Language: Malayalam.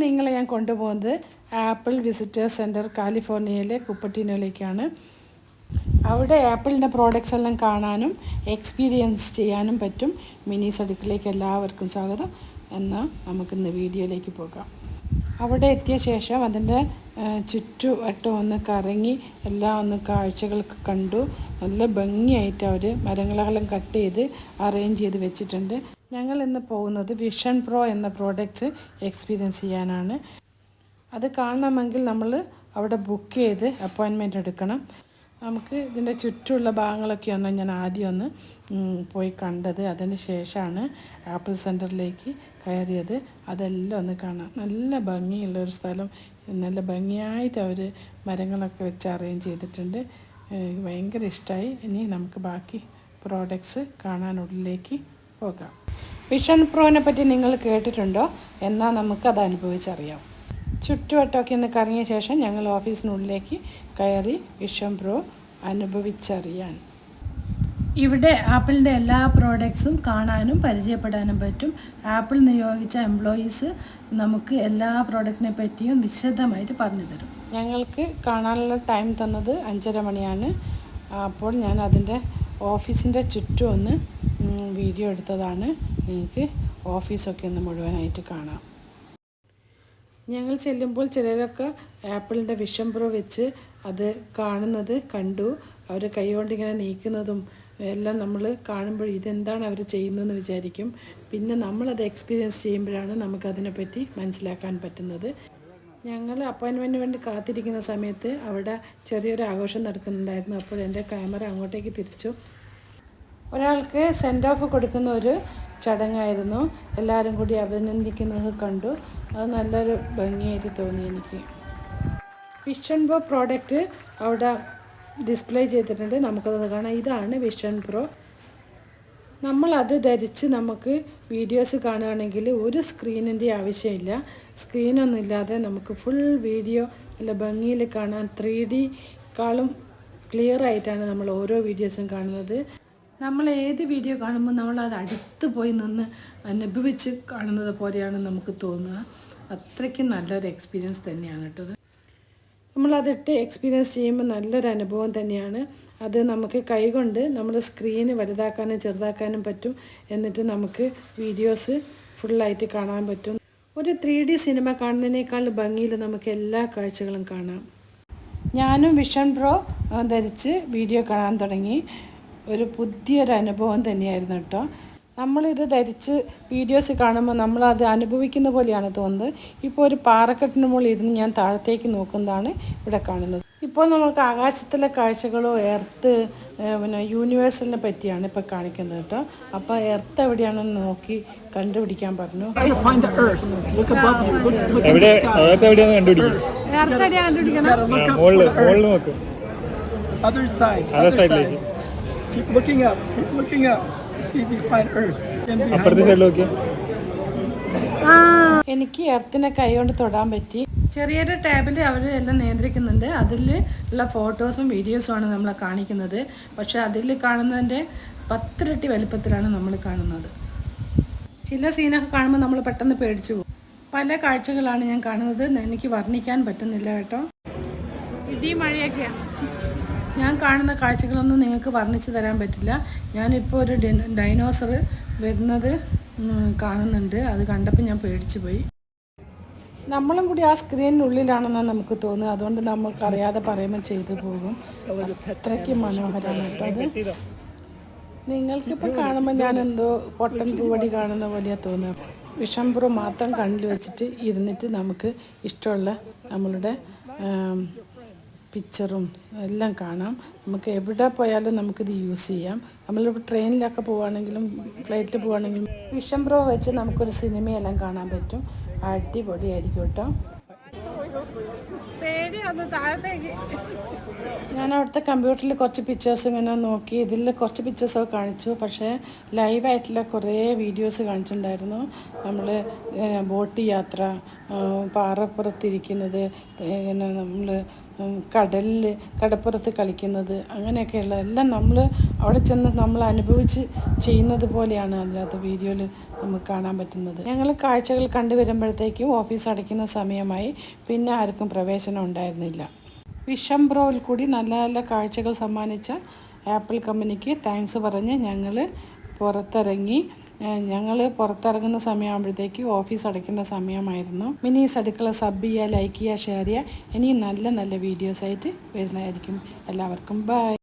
നിങ്ങളെ ഞാൻ കൊണ്ടുപോകുന്നത് ആപ്പിൾ വിസിറ്റേഴ്സ് സെൻറ്റർ കാലിഫോർണിയയിലെ കുപ്പർട്ടിനോയിലേക്കാണ്. അവിടെ ആപ്പിളിൻ്റെ പ്രോഡക്റ്റ്സ് എല്ലാം കാണാനും എക്സ്പീരിയൻസ് ചെയ്യാനും പറ്റും. മിനീസ് അടുക്കിലേക്ക് എല്ലാവർക്കും സ്വാഗതം. എന്നാൽ നമുക്കിന്ന് വീഡിയോയിലേക്ക് പോകാം. അവിടെ എത്തിയ ശേഷം അതിൻ്റെ ചുറ്റുവട്ടം ഒന്ന് കറങ്ങി എല്ലാം ഒന്ന് കാഴ്ചകളൊക്കെ കണ്ടു. നല്ല ഭംഗിയായിട്ട് അവർ മരങ്ങളെല്ലാം കട്ട് ചെയ്ത് അറേഞ്ച് ചെയ്ത് വെച്ചിട്ടുണ്ട്. ഞങ്ങൾ ഇന്ന് പോകുന്നത് വിഷൻ പ്രോ എന്ന പ്രോഡക്റ്റ് എക്സ്പീരിയൻസ് ചെയ്യാനാണ്. അത് കാണണമെങ്കിൽ നമ്മൾ അവിടെ ബുക്ക് ചെയ്ത് അപ്പോയിൻമെൻറ്റ് എടുക്കണം. നമുക്ക് ഇതിൻ്റെ ചുറ്റുമുള്ള ഭാഗങ്ങളൊക്കെയാണ് ഞാൻ ആദ്യം ഒന്ന് പോയി കണ്ടത്. അതിന് ശേഷമാണ് ആപ്പിൾ സെൻറ്ററിലേക്ക് കയറിയത്. അതെല്ലാം ഒന്ന് കാണാം. നല്ല ഭംഗിയുള്ളൊരു സ്ഥലം, നല്ല ഭംഗിയായിട്ട് അവർ മരങ്ങളൊക്കെ വെച്ച് അറേഞ്ച് ചെയ്തിട്ടുണ്ട്. ഭയങ്കര ഇഷ്ടമായി. ഇനി നമുക്ക് ബാക്കി പ്രോഡക്റ്റ്സ് കാണാനുള്ളിലേക്ക് പോകാം. വിഷൻ പ്രോനെ പറ്റി നിങ്ങൾ കേട്ടിട്ടുണ്ടോ? എന്നാൽ നമുക്കത് അനുഭവിച്ചറിയാം. ചുറ്റുവട്ടമൊക്കെ ഒന്ന് കറങ്ങിയ ശേഷം ഞങ്ങൾ ഓഫീസിനുള്ളിലേക്ക് കയറി വിഷൻ പ്രോ അനുഭവിച്ചറിയാൻ. ഇവിടെ ആപ്പിളിൻ്റെ എല്ലാ പ്രോഡക്ട്സും കാണാനും പരിചയപ്പെടാനും പറ്റും. ആപ്പിൾ നിയോഗിച്ച എംപ്ലോയീസ് നമുക്ക് എല്ലാ പ്രോഡക്റ്റിനെ പറ്റിയും വിശദമായിട്ട് പറഞ്ഞു തരും. ഞങ്ങൾക്ക് കാണാനുള്ള ടൈം തന്നത് 5:30 മണിയാണ്. അപ്പോൾ ഞാൻ അതിൻ്റെ ഓഫീസിൻ്റെ ചുറ്റും ഒന്ന് വീഡിയോ എടുത്തതാണ്. നിങ്ങൾക്ക് ഓഫീസൊക്കെ ഒന്ന് മുഴുവനായിട്ട് കാണാം. ഞങ്ങൾ ചെല്ലുമ്പോൾ ചിലരൊക്കെ ആപ്പിളിൻ്റെ വിഷൻ പ്രോ വെച്ച് അത് കാണുന്നത് കണ്ടു. അവർ കൈകൊണ്ട് ഇങ്ങനെ നീക്കുന്നതും എല്ലാം നമ്മൾ കാണുമ്പോൾ ഇതെന്താണ് അവർ ചെയ്യുന്നതെന്ന് വിചാരിക്കും. പിന്നെ നമ്മളത് എക്സ്പീരിയൻസ് ചെയ്യുമ്പോഴാണ് നമുക്കതിനെപ്പറ്റി മനസ്സിലാക്കാൻ പറ്റുന്നത്. ഞങ്ങൾ അപ്പോയിൻമെൻറ്റിന് വേണ്ടി കാത്തിരിക്കുന്ന സമയത്ത് അവിടെ ചെറിയൊരു ആഘോഷം നടക്കുന്നുണ്ടായിരുന്നു. അപ്പോൾ എൻ്റെ ക്യാമറ അങ്ങോട്ടേക്ക് തിരിച്ചു. ഒരാൾക്ക് സെൻഡ് ഓഫ് കൊടുക്കുന്ന ഒരു ചടങ്ങായിരുന്നു. എല്ലാവരും കൂടി അഭിനന്ദിക്കുന്നത് കണ്ടു. അത് നല്ലൊരു ഭംഗിയായിട്ട് തോന്നി എനിക്ക്. വിഷൻ പ്രോ പ്രോഡക്റ്റ് അവിടെ ഡിസ്പ്ലേ ചെയ്തിട്ടുണ്ട്. നമുക്കത് കാണാം. ഇതാണ് വിഷൻ പ്രോ. നമ്മളത് ധരിച്ച് നമുക്ക് വീഡിയോസ് കാണുകയാണെങ്കിൽ ഒരു സ്ക്രീനിൻ്റെ ആവശ്യമില്ല. സ്ക്രീനൊന്നും ഇല്ലാതെ നമുക്ക് ഫുൾ വീഡിയോ നല്ല ഭംഗിയിൽ കാണാൻ 3Dക്കാളും ക്ലിയർ ആയിട്ടാണ് നമ്മൾ ഓരോ വീഡിയോസും കാണുന്നത്. നമ്മൾ ഏത് വീഡിയോ കാണുമ്പോൾ നമ്മളത് അടുത്ത് പോയി നിന്ന് അനുഭവിച്ച് കാണുന്നത് പോലെയാണ് നമുക്ക് തോന്നുക. അത്രയ്ക്കും നല്ലൊരു എക്സ്പീരിയൻസ് തന്നെയാണ് കേട്ടത്. നമ്മളതിട്ട് എക്സ്പീരിയൻസ് ചെയ്യുമ്പോൾ നല്ലൊരു അനുഭവം തന്നെയാണ്. അത് നമുക്ക് കൈകൊണ്ട് നമ്മൾ സ്ക്രീന് വലുതാക്കാനും ചെറുതാക്കാനും പറ്റും. എന്നിട്ട് നമുക്ക് വീഡിയോസ് ഫുള്ളായിട്ട് കാണാൻ പറ്റും. ഒരു 3D സിനിമ കാണുന്നതിനേക്കാൾ ഭംഗിയിൽ നമുക്ക് എല്ലാ കാഴ്ചകളും കാണാം. ഞാനും വിഷൻ പ്രോ ധരിച്ച് വീഡിയോ കാണാൻ തുടങ്ങി. ഒരു പുതിയൊരു അനുഭവം തന്നെയായിരുന്നു കേട്ടോ. നമ്മളിത് ധരിച്ച് വീഡിയോസ് കാണുമ്പോൾ നമ്മളത് അനുഭവിക്കുന്ന പോലെയാണ് തോന്നുന്നത്. ഇപ്പോൾ ഒരു പാറക്കെട്ടിന് മുകളിൽ ഇരുന്ന് ഞാൻ താഴത്തേക്ക് നോക്കുന്നതാണ് ഇവിടെ കാണുന്നത്. ഇപ്പോൾ നമുക്ക് ആകാശത്തിലെ കാഴ്ചകളോ എർത്ത് പിന്നെ യൂണിവേഴ്സിനെ പറ്റിയാണ് ഇപ്പോൾ കാണിക്കുന്നത് കേട്ടോ. അപ്പോൾ എർത്ത് എവിടെയാണെന്ന് നോക്കി കണ്ടുപിടിക്കാൻ പറഞ്ഞു. Keep looking up. Keep looking up. See if you find Earth. എനിക്ക് എർത്തിനെ കൈകൊണ്ട് തൊടാൻ പറ്റി. ചെറിയൊരു ടാബിൽ അവർ എല്ലാം നിയന്ത്രിക്കുന്നുണ്ട്. അതിൽ ഉള്ള ഫോട്ടോസും വീഡിയോസുമാണ് നമ്മളെ കാണിക്കുന്നത്. പക്ഷേ അതിൽ കാണുന്നതിൻ്റെ 10 ഇരട്ടി വലുപ്പത്തിലാണ് നമ്മൾ കാണുന്നത്. ചില സീനൊക്കെ കാണുമ്പോൾ നമ്മൾ പെട്ടെന്ന് പേടിച്ചു പോകും. പല കാഴ്ചകളാണ് ഞാൻ കാണുന്നത്. എനിക്ക് വർണ്ണിക്കാൻ പറ്റുന്നില്ല കേട്ടോ. ഇടി മഴയൊക്കെയാണ്. ഞാൻ കാണുന്ന കാഴ്ചകളൊന്നും നിങ്ങൾക്ക് വർണ്ണിച്ച് തരാൻ പറ്റില്ല. ഞാനിപ്പോൾ ഒരു ഡൈനോസർ വരുന്നത് കാണുന്നുണ്ട്. അത് കണ്ടപ്പോൾ ഞാൻ പേടിച്ചു പോയി. നമ്മളും കൂടി ആ സ്ക്രീനിനുള്ളിലാണെന്നാണ് നമുക്ക് തോന്നുക. അതുകൊണ്ട് നമുക്കറിയാതെ പറയുമ്പോൾ ചെയ്തു പോകും. അത്രയ്ക്ക് മനോഹരമാണ് കേട്ടോ അത്. നിങ്ങൾക്കിപ്പോൾ കാണുമ്പോൾ ഞാനെന്തോ പൊട്ടൻ പൂവടി കാണുന്ന പോലെയാണ് തോന്നുക. വിഷൻ പ്രോ മാത്രം കണ്ണിൽ വെച്ചിട്ട് ഇരുന്നിട്ട് നമുക്ക് ഇഷ്ടമുള്ള നമ്മളുടെ പിക്ചറും എല്ലാം കാണാം. നമുക്ക് എവിടെ പോയാലും നമുക്കിത് യൂസ് ചെയ്യാം. നമ്മളിപ്പോൾ ട്രെയിനിലൊക്കെ പോവുകയാണെങ്കിലും ഫ്ലൈറ്റിൽ പോവുകയാണെങ്കിലും വിഷൻ പ്രോ വെച്ച് നമുക്കൊരു സിനിമയെല്ലാം കാണാൻ പറ്റും. അടിപൊളിയായിരിക്കും കേട്ടോ. ഞാൻ അവിടുത്തെ കമ്പ്യൂട്ടറിൽ കുറച്ച് പിക്ചേഴ്സ് ഇങ്ങനെ നോക്കി. ഇതിൽ കുറച്ച് പിക്ചേഴ്സൊക്കെ കാണിച്ചു. പക്ഷേ ലൈവായിട്ടുള്ള കുറേ വീഡിയോസ് കാണിച്ചിട്ടുണ്ടായിരുന്നു. നമ്മൾ ബോട്ട് യാത്ര, പാറപ്പുറത്തിരിക്കുന്നത്, ഇങ്ങനെ നമ്മൾ കടലിൽ കടപ്പുറത്ത് കളിക്കുന്നത് അങ്ങനെയൊക്കെയുള്ള എല്ലാം നമ്മൾ അവിടെ ചെന്ന് നമ്മൾ അനുഭവിച്ച് ചെയ്യുന്നത് പോലെയാണ് അതിനകത്ത് വീഡിയോയിൽ നമുക്ക് കാണാൻ പറ്റുന്നത്. ഞങ്ങൾ കാഴ്ചകൾ കണ്ടുവരുമ്പോഴത്തേക്കും ഓഫീസ് അടയ്ക്കുന്ന സമയമായി. പിന്നെ ആർക്കും പ്രവേശനം ഉണ്ടായിരുന്നില്ല. വിഷൻ പ്രോയിൽ കൂടി നല്ല നല്ല കാഴ്ചകൾ സമ്മാനിച്ച ആപ്പിൾ കമ്പനിക്ക് താങ്ക്സ് പറഞ്ഞ് ഞങ്ങൾ പുറത്തിറങ്ങി. ഞങ്ങൾ പുറത്തിറങ്ങുന്ന സമയമാകുമ്പോഴത്തേക്ക് ഓഫീസ് അടയ്ക്കേണ്ട സമയമായിരുന്നു. മിനീസ് അടുക്കള സബ് ചെയ്യുക, ലൈക്ക് ചെയ്യുക, ഷെയർ ചെയ്യുക. ഇനിയും നല്ല നല്ല വീഡിയോസായിട്ട് വരുന്നതായിരിക്കും. എല്ലാവർക്കും ബൈ.